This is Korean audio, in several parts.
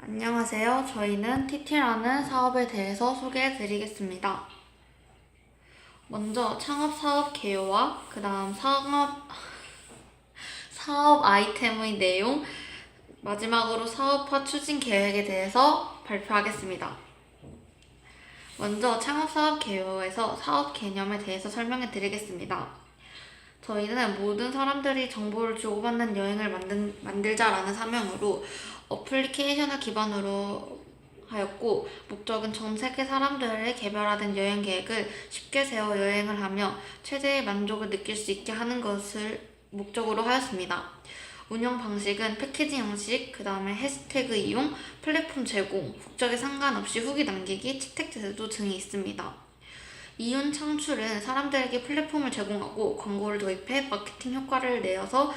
안녕하세요. 저희는 TT라는 사업에 대해서 소개해 드리겠습니다. 먼저 창업 사업 개요와 그 다음 사업 아이템의 내용, 마지막으로 사업화 추진 계획에 대해서 발표하겠습니다. 먼저 창업 사업 개요에서 사업 개념에 대해서 설명해 드리겠습니다. 저희는 모든 사람들이 정보를 주고받는 여행을 만들자라는 사명으로 어플리케이션을 기반으로 하였고, 목적은 전 세계 사람들의 개별화된 여행 계획을 쉽게 세워 여행을 하며 최대의 만족을 느낄 수 있게 하는 것을 목적으로 하였습니다. 운영 방식은 패키지 형식, 그 다음에 해시태그 이용, 플랫폼 제공, 국적에 상관없이 후기 남기기, 채택 제도 등이 있습니다. 이윤 창출은 사람들에게 플랫폼을 제공하고 광고를 도입해 마케팅 효과를 내어서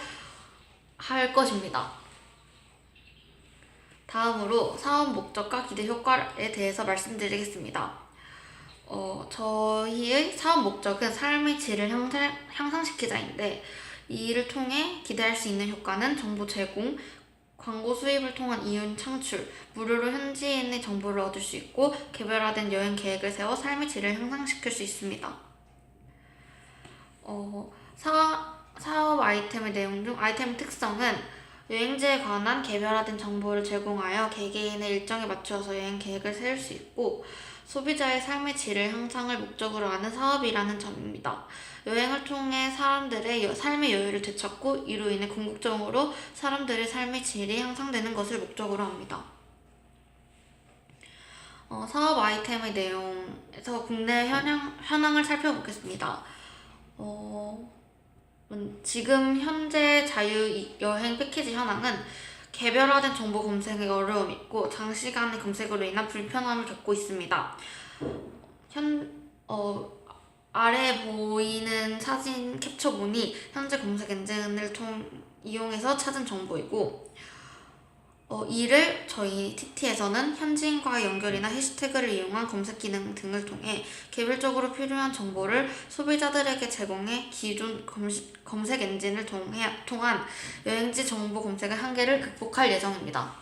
할 것입니다. 다음으로 사업 목적과 기대 효과에 대해서 말씀드리겠습니다. 저희의 사업 목적은 삶의 질을 향상시키자인데, 이 일을 통해 기대할 수 있는 효과는 정보 제공, 광고 수입을 통한 이윤 창출, 무료로 현지인의 정보를 얻을 수 있고 개별화된 여행 계획을 세워 삶의 질을 향상시킬 수 있습니다. 사업 아이템의 내용 중 아이템 특성은 여행지에 관한 개별화된 정보를 제공하여 개개인의 일정에 맞추어서 여행 계획을 세울 수 있고, 소비자의 삶의 질을 향상을 목적으로 하는 사업이라는 점입니다. 여행을 통해 사람들의 삶의 여유를 되찾고 이로 인해 궁극적으로 사람들의 삶의 질이 향상되는 것을 목적으로 합니다. 사업 아이템의 내용에서 국내 현황을 살펴보겠습니다. 지금 현재 자유여행 패키지 현황은 개별화된 정보 검색에 어려움이 있고 장시간의 검색으로 인한 불편함을 겪고 있습니다. 아래 보이는 사진 캡처본이 현재 검색 엔진을 이용해서 찾은 정보이고, 이를 저희 TT에서는 현지인과의 연결이나 해시태그를 이용한 검색 기능 등을 통해 개별적으로 필요한 정보를 소비자들에게 제공해 기존 검색 엔진을 통한 여행지 정보 검색의 한계를 극복할 예정입니다.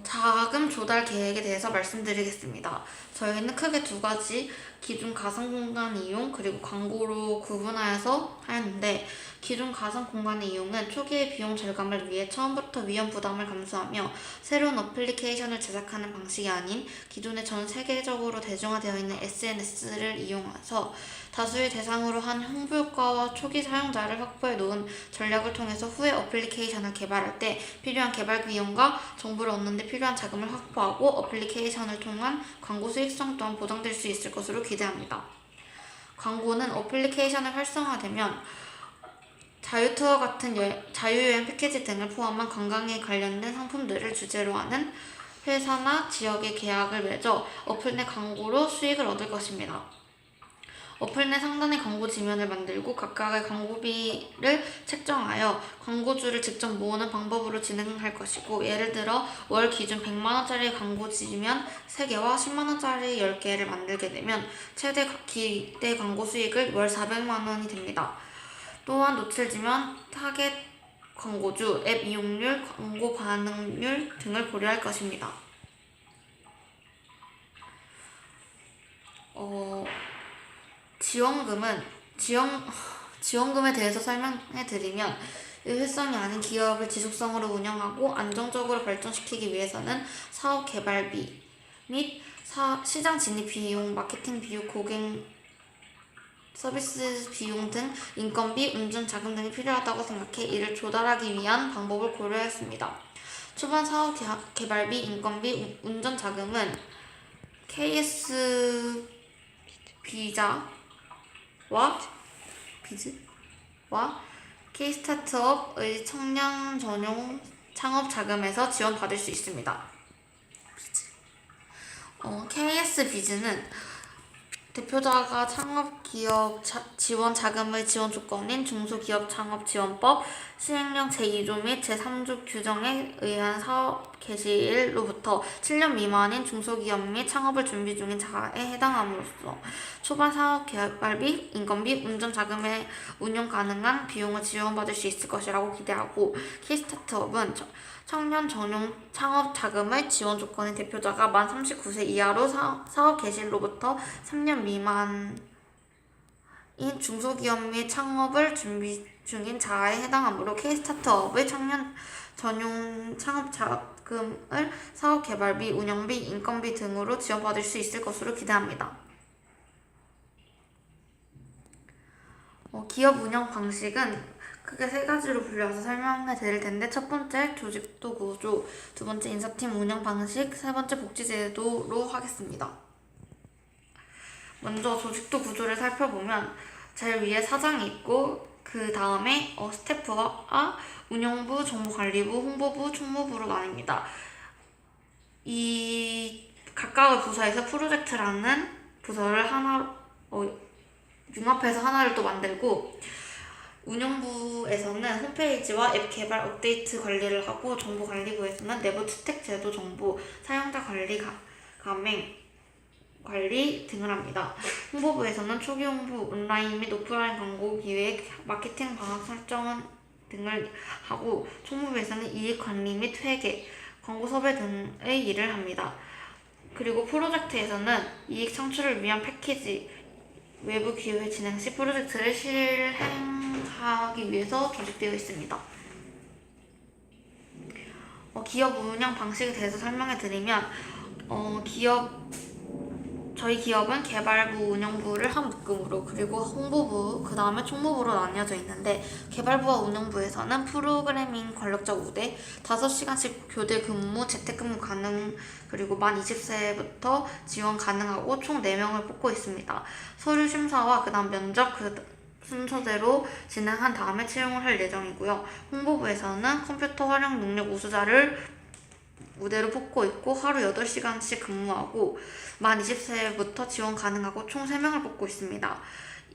자금 조달 계획에 대해서 말씀드리겠습니다. 저희는 크게 두 가지, 기존 가상 공간 이용 그리고 광고로 구분하여서 하였는데, 기존 가상 공간의 이용은 초기의 비용 절감을 위해 처음부터 위험 부담을 감수하며 새로운 어플리케이션을 제작하는 방식이 아닌 기존에 전 세계적으로 대중화되어 있는 SNS를 이용해서 다수의 대상으로 한 홍보 효과와 초기 사용자를 확보해 놓은 전략을 통해서 후에 어플리케이션을 개발할 때 필요한 개발 비용과 정보를 얻는 데 필요한 자금을 확보하고 어플리케이션을 통한 광고 수익성 또한 보장될 수 있을 것으로 기대합니다. 광고는 어플리케이션을 활성화되면 자유투어 같은 자유여행 패키지 등을 포함한 관광에 관련된 상품들을 주제로 하는 회사나 지역의 계약을 맺어 어플 내 광고로 수익을 얻을 것입니다. 어플 내 상단에 광고 지면을 만들고 각각의 광고비를 책정하여 광고주를 직접 모으는 방법으로 진행할 것이고, 예를 들어 월 기준 100만원짜리 광고 지면 3개와 10만원짜리 10개를 만들게 되면 최대 기대 광고 수익을 월 400만원이 됩니다. 또한 노출지면 타겟 광고주, 앱 이용률, 광고 반응률 등을 고려할 것입니다. 지원금에 대해서 설명해 드리면, 일회성이 아닌 기업을 지속성으로 운영하고 안정적으로 발전시키기 위해서는 사업 개발비 및 시장 진입 비용, 마케팅 비용, 고객 서비스 비용 등 인건비, 운전 자금 등이 필요하다고 생각해 이를 조달하기 위한 방법을 고려했습니다. 초반 사업 개발비, 인건비, 운전 자금은 KS 비자와 K스타트업의 청년 전용 창업 자금에서 지원받을 수 있습니다. KS 비즈는 대표자가 창업기업 지원 자금의 지원 조건인 중소기업창업지원법 시행령 제2조 및 제3조 규정에 의한 사업 개시일로부터 7년 미만인 중소기업 및 창업을 준비 중인 자에 해당함으로써 초반 사업 개발비, 인건비, 운전 자금의 운용 가능한 비용을 지원받을 수 있을 것이라고 기대하고, K스타트업은 청년 전용 창업 자금의 지원 조건의 대표자가 만 39세 이하로 사업 개시로부터 3년 미만인 중소기업 및 창업을 준비 중인 자아에 해당하므로 K-스타트업의 청년 전용 창업 자금을 사업 개발비, 운영비, 인건비 등으로 지원받을 수 있을 것으로 기대합니다. 기업 운영 방식은 크게 세 가지로 분류해서 설명해 드릴 텐데, 첫 번째 조직도 구조, 두 번째 인사팀 운영 방식, 세 번째 복지제도로 하겠습니다. 먼저 조직도 구조를 살펴보면 제일 위에 사장이 있고 그 다음에 스태프와 운영부, 정보관리부, 홍보부, 총무부로 나뉩니다. 이 각각의 부서에서 프로젝트라는 부서를 하나 융합해서 하나를 또 만들고, 운영부에서는 홈페이지와 앱 개발 업데이트 관리를 하고, 정보관리부에서는 내부 채택 제도 정보, 사용자 관리, 가맹 관리 등을 합니다. 홍보부에서는 초기 홍보, 온라인 및 오프라인 광고 기획, 마케팅 방향 설정 등을 하고, 총무부에서는 이익 관리 및 회계, 광고 섭외 등의 일을 합니다. 그리고 프로젝트에서는 이익 창출을 위한 패키지, 외부 기회 진행 시 프로젝트를 실행하기 위해서 조직되어 있습니다. 기업 운영 방식에 대해서 설명해 드리면, 저희 기업은 개발부, 운영부를 한 묶음으로, 그리고 홍보부, 그 다음에 총무부로 나뉘어져 있는데, 개발부와 운영부에서는 프로그래밍 권력자 우대, 5시간씩 교대 근무, 재택근무 가능, 그리고 만 20세부터 지원 가능하고 총 4명을 뽑고 있습니다. 서류 심사와 그 다음 면접 순서대로 진행한 다음에 채용을 할 예정이고요. 홍보부에서는 컴퓨터 활용 능력 우수자를 우대로 뽑고 있고, 하루 8시간씩 근무하고 만 20세부터 지원 가능하고 총 3명을 뽑고 있습니다.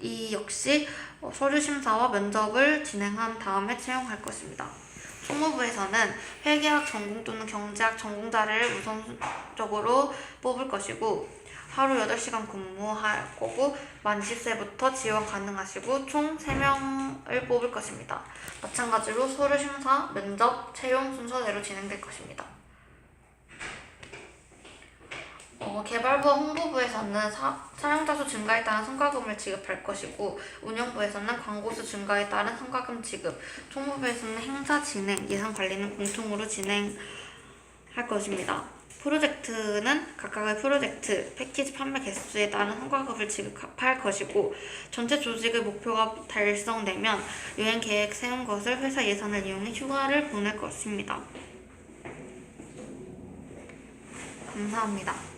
이 역시 서류 심사와 면접을 진행한 다음에 채용할 것입니다. 총무부에서는 회계학 전공 또는 경제학 전공자를 우선적으로 뽑을 것이고, 하루 8시간 근무할 거고, 만 20세부터 지원 가능하시고 총 3명을 뽑을 것입니다. 마찬가지로 서류 심사, 면접, 채용 순서대로 진행될 것입니다. 개발부와 홍보부에서는 사용자 수 증가에 따른 성과금을 지급할 것이고, 운영부에서는 광고 수 증가에 따른 성과금 지급, 총무부에서는 행사 진행, 예산 관리는 공통으로 진행할 것입니다. 프로젝트는 각각의 프로젝트, 패키지 판매 개수에 따른 성과급을 지급할 것이고, 전체 조직의 목표가 달성되면 여행 계획 세운 것을 회사 예산을 이용해 휴가를 보낼 것입니다. 감사합니다.